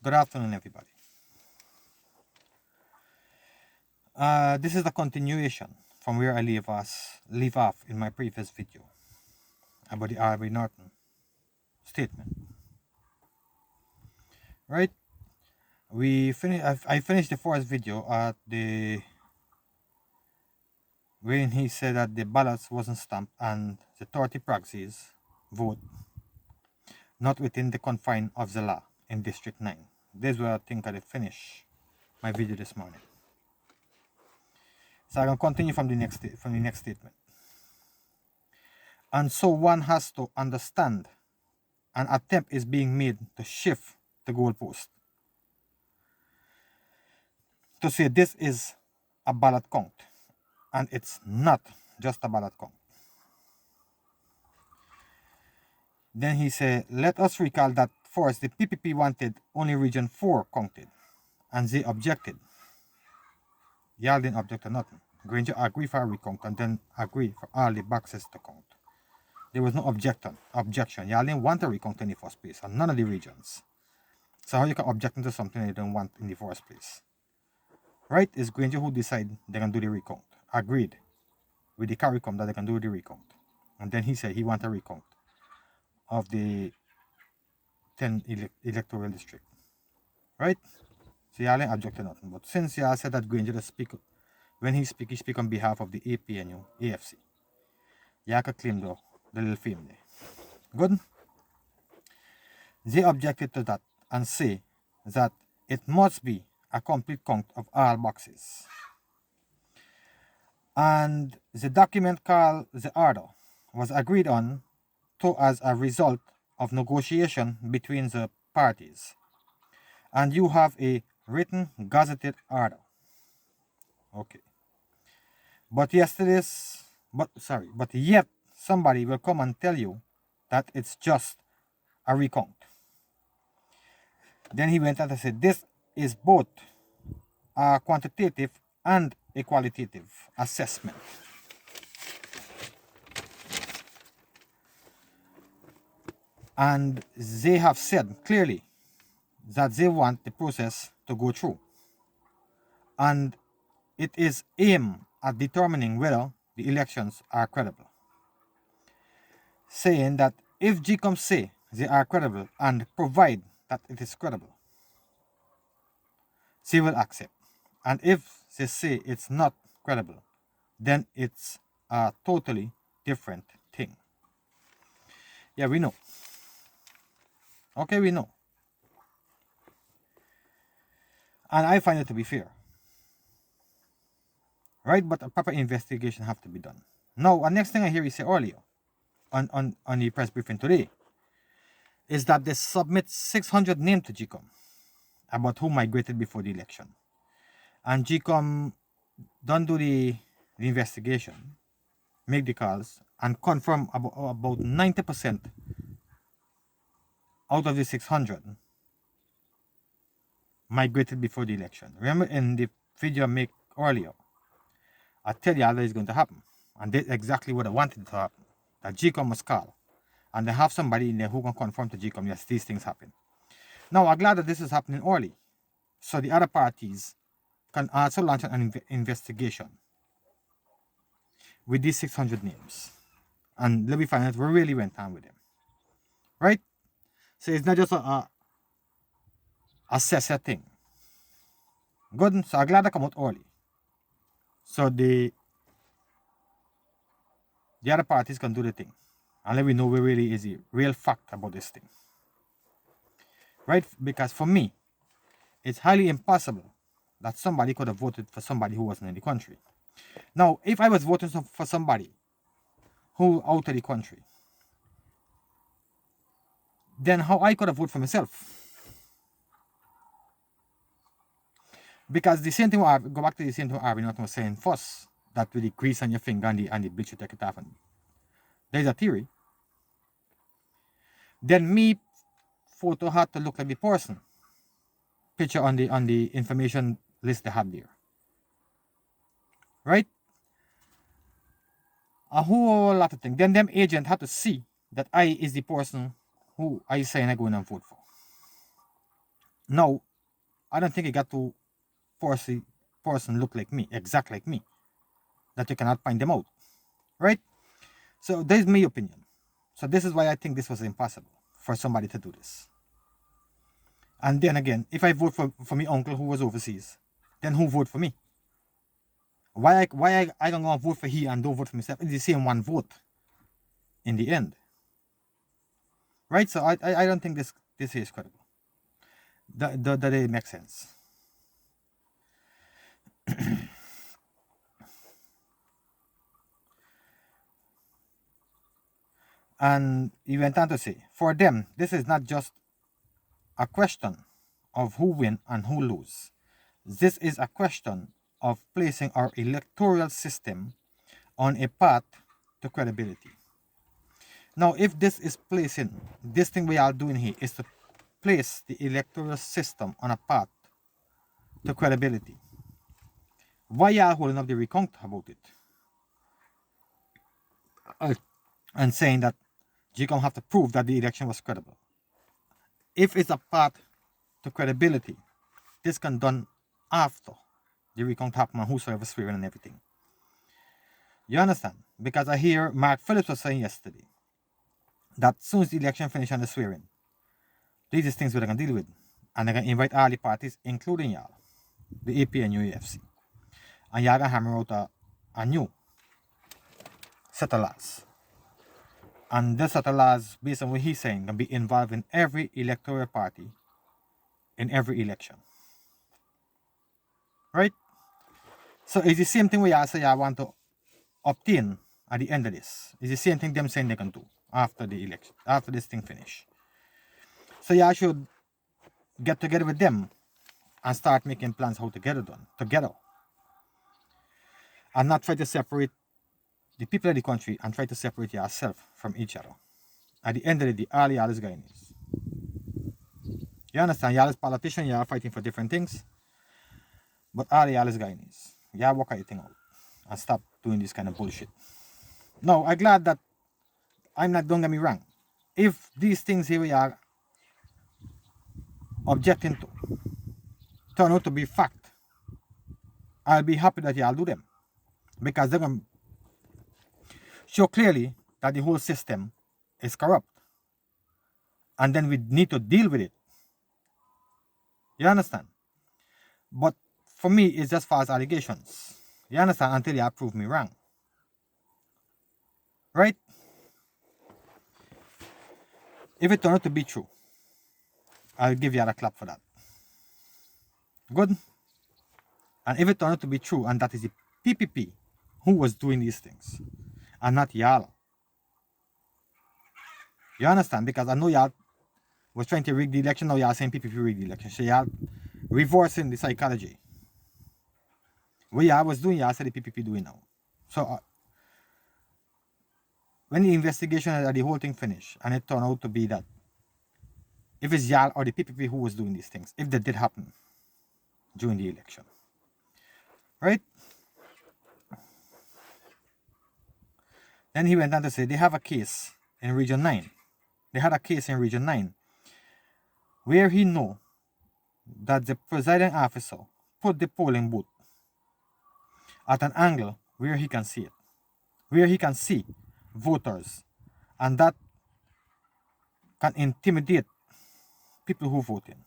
Good afternoon, everybody. This is the continuation from where I leave off in my previous video about the R.B. Norton statement. Right? I finished the first video at when he said that the ballots wasn't stamped and the 30 proxies vote not within the confine of the law in District 9. This is where I think I finish my video this morning. So I'm gonna continue from the next statement. And so one has to understand an attempt is being made to shift the goalpost. To say this is a ballot count, and it's not just a ballot count. Then he said, let us recall that first the PPP wanted only region 4 counted, and they objected. Y'all didn't object to nothing. Granger agreed for a recount and then agreed for all the boxes to count. There was no objection. Y'all didn't want a recount in the first place, on none of the regions. So how you can object to something you don't want in the first place? Right? It's Granger who decide they can do the recount. Agreed with the CARICOM that they can do the recount. And then he said he want a recount of the 10 electoral district. Right? So y'all ain't object to nothing. But since y'all said that Granger speak, when he speak on behalf of the APNU, AFC, y'all can claim the little fame there. Good? They objected to that and say that it must be a complete count of all boxes. And the document called the order was agreed on to as a result of negotiation between the parties. And you have a written gazetted order. Okay. But yet somebody will come and tell you that it's just a recount. Then he went on to say this is both a quantitative and a qualitative assessment. And they have said clearly that they want the process to go through. And it is aimed at determining whether the elections are credible. Saying that if GCOM say they are credible and provide that it is credible, they will accept. And if they say it's not credible, then it's a totally different thing. Yeah, we know. Okay, we know. And I find it to be fair. Right? But a proper investigation have to be done. Now, the next thing I hear you say earlier on the press briefing today is that they submit 600 names to GCOM about who migrated before the election. And GCOM don't do the investigation, make the calls, and confirm about 90% out of the 600 migrated before the election. Remember in the video I made earlier, I tell you how that is going to happen. And that's exactly what I wanted to happen. That GCOM must call. And they have somebody in there who can confirm to GCOM, yes, these things happen. Now, I'm glad that this is happening early. So the other parties can also launch an investigation with these 600 names. And let me find out what really went on with them. Right? So it's not just a assessor thing. Good. So I'm glad I come out early. So the other parties can do the thing. And let me know what really is the real fact about this thing. Right? Because for me, it's highly impossible that somebody could have voted for somebody who wasn't in the country. Now, if I was voting for somebody who out of the country, then how I could have voted for myself? Because the same thing, go back to the same thing I was saying first, that with the grease on your finger and the bleach you take it off. There's a theory. Then me photo had to look like the person. Picture on the information list they had there. Right? A whole lot of things. Then them agent had to see that I is the person who I saying I go and vote for. No, I don't think you got to force a person look like me, exact like me, that you cannot find them out, right? So there's my opinion. So this is why I think this was impossible for somebody to do this. And then again, if I vote for my uncle who was overseas, then who vote for me? Why I don't go vote for he and don't vote for myself? It's the same one vote in the end, right? So I don't think this is credible. That it makes sense. And he went on to say, for them, this is not just a question of who win and who lose. This is a question of placing our electoral system on a path to credibility. Now, if this is placing, this thing we are doing here is to place the electoral system on a path to credibility. Why are holding up the recount about it? And saying that you're going to have to prove that the election was credible. If it's a path to credibility, this can done after the recount happened and whosoever swearing and everything. You understand? Because I hear Mark Phillips was saying yesterday that as soon as the election finished and the swearing, these are things we're going to deal with. And they're going to invite all the parties, including y'all, the APNU AFC. And y'all going to hammer out a new set of laws. And this set of laws, based on what he's saying, can be involved in every electoral party in every election. Right? So it's the same thing we y'all say y'all want to obtain at the end of this. It's the same thing them saying they can do after the election, after this thing finish. So y'all should get together with them and start making plans how to get it done together. And not try to separate the people of the country and try to separate yourself from each other. At the end of the day, all y'all is Guyanese. You understand? Y'all is politicians, y'all are fighting for different things. But all y'all is Guyanese. Y'all work everything out. And stop doing this kind of bullshit. No, I'm glad that I'm not, don't get me wrong. If these things here we are objecting to turn out to be fact, I'll be happy that y'all do them. Because they're going to show clearly that the whole system is corrupt. And then we need to deal with it. You understand? But for me, it's just false allegations. You understand? Until you prove me wrong. Right? If it turns out to be true, I'll give you a clap for that. Good? And if it turns out to be true, and that is the PPP who was doing these things, and not y'all. You understand? Because I know y'all was trying to rig the election, now y'all saying PPP rigged the election. So y'all reversing the psychology. What y'all was doing, y'all said the PPP doing now. So when the investigation and the whole thing finished, and it turned out to be that if it's y'all or the PPP who was doing these things, if that did happen during the election, right? Then he went on to say they have a case in Region 9. They had a case in Region 9 where he know that the presiding officer put the polling booth at an angle where he can see it, where he can see voters, and that can intimidate people who vote in.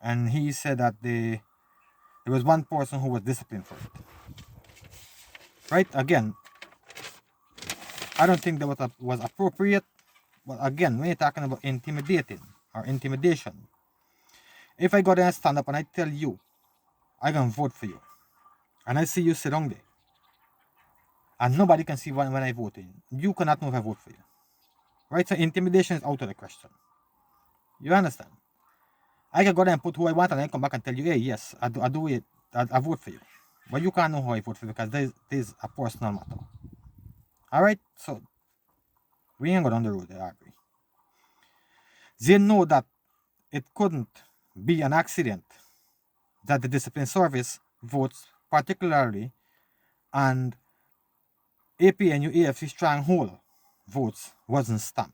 And he said that there was one person who was disciplined for it. Right? Again, I don't think that was appropriate. But again, when you're talking about intimidating or intimidation, if I go there and stand up and I tell you, I'm going to vote for you, and I see you sit down there, and nobody can see when I vote in, you cannot know if I vote for you. Right? So intimidation is out of the question. You understand? I can go there and put who I want, and I come back and tell you, hey, yes, I do it, I vote for you. But you can't know who I vote for because there's a personal matter. Alright? So, we ain't go down the road there, are we? They know that it couldn't be an accident that the discipline service votes particularly and APNU AFC stronghold votes wasn't stamped.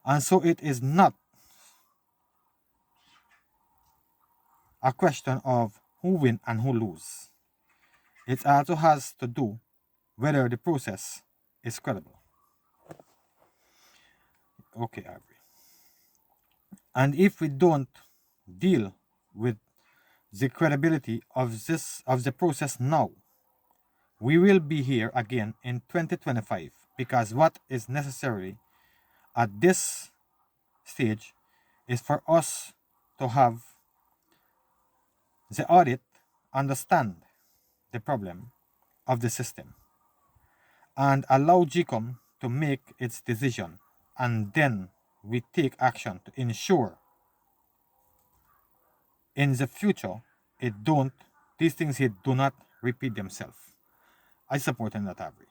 And so it is not a question of who win and who lose. It also has to do whether the process is credible. Okay, Ivory. And if we don't deal with the credibility of the process now, we will be here again in 2025, because what is necessary at this stage is for us to have the audit understand the problem of the system and allow GCOM to make its decision, and then we take action to ensure in the future these things here do not repeat themselves. I support in that, Avery.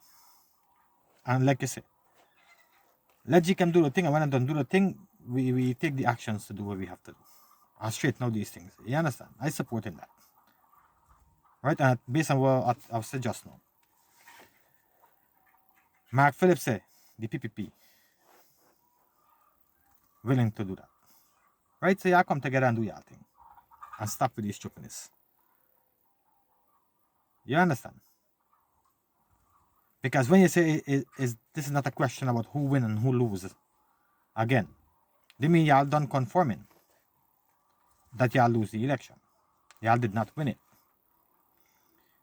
And like I say, let GCOM do the thing, and when I don't do the thing, we take the actions to do what we have to do. I'll straighten out these things. You understand? I support in that. Right? And based on what I've said just now. Mark Phillips said, the PPP, willing to do that. Right? So y'all come together and do your thing. And stop with this stupidness. You understand? Because when you say this is not a question about who win and who loses, again, they mean y'all done conforming that y'all lose the election. Y'all did not win it.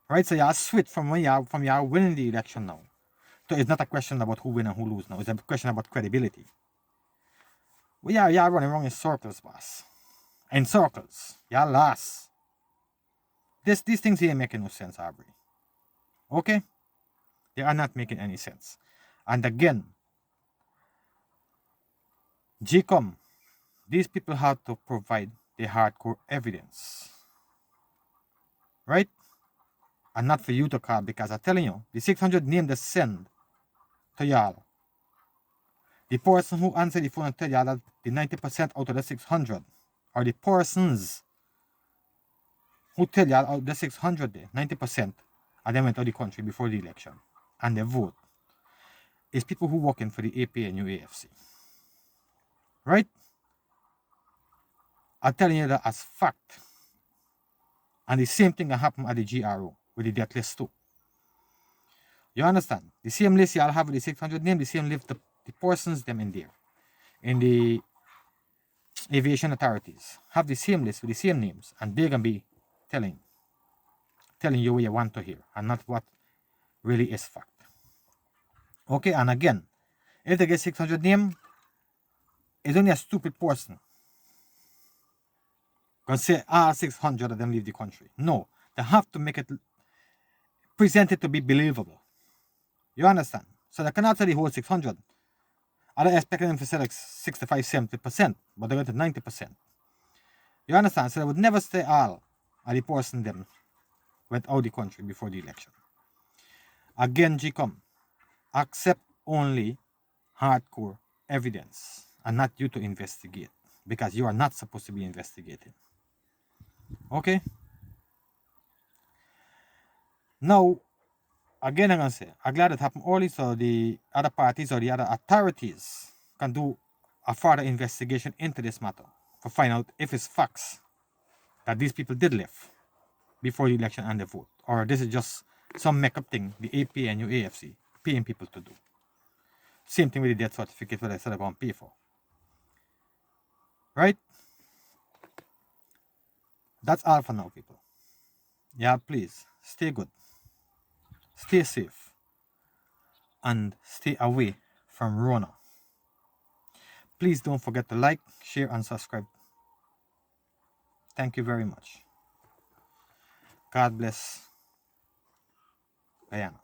Right? So y'all switch from y'all winning the election now. So it's not a question about who win and who lose now. It's a question about credibility. Well, y'all running around in circles, boss. In circles. Y'all lost. These things here making no sense, Aubrey. Okay? They are not making any sense. And again, GCOM, these people have to provide the hardcore evidence. Right? And not for you to call, because I'm telling you, the 600 name they send to y'all, the person who answered the phone and tell y'all that the 90% out of the 600, or the persons who tell y'all out of the 600 there, 90%, and they went out of the country before the election, and they vote, is people who working for the APNU AFC. Right? I'm telling you that as fact. And the same thing that happened at the GRO with the death list too. You understand? The same list y'all have with the 600 names, the same list, the persons them in there. In the aviation authorities have the same list with the same names, and they're gonna be telling you what you want to hear and not what really is fact. Okay, and again, if they get 600 names, it's only a stupid person gonna say 600 of them leave the country. No, they have to make it presented to be believable. You understand? So they cannot say the whole 600. I don't expect them to say like 65, 70%, but they go to 90%. You understand? So they would never say all of the person them went out of the country before the election. Again, GCOM, accept only hardcore evidence and not you to investigate, because you are not supposed to be investigating. Okay? Now, again, I'm going to say, I'm glad it happened early so the other parties or the other authorities can do a further investigation into this matter to find out if it's facts that these people did live before the election and the vote, or this is just some make-up thing the APNU AFC paying people to do. Same thing with the death certificate where they said they're going to pay for. Right? That's all for now, people. Yeah, please, stay good, stay safe, and stay away from Rona. Please don't forget to like, share, and subscribe. Thank you very much. God bless Guyana.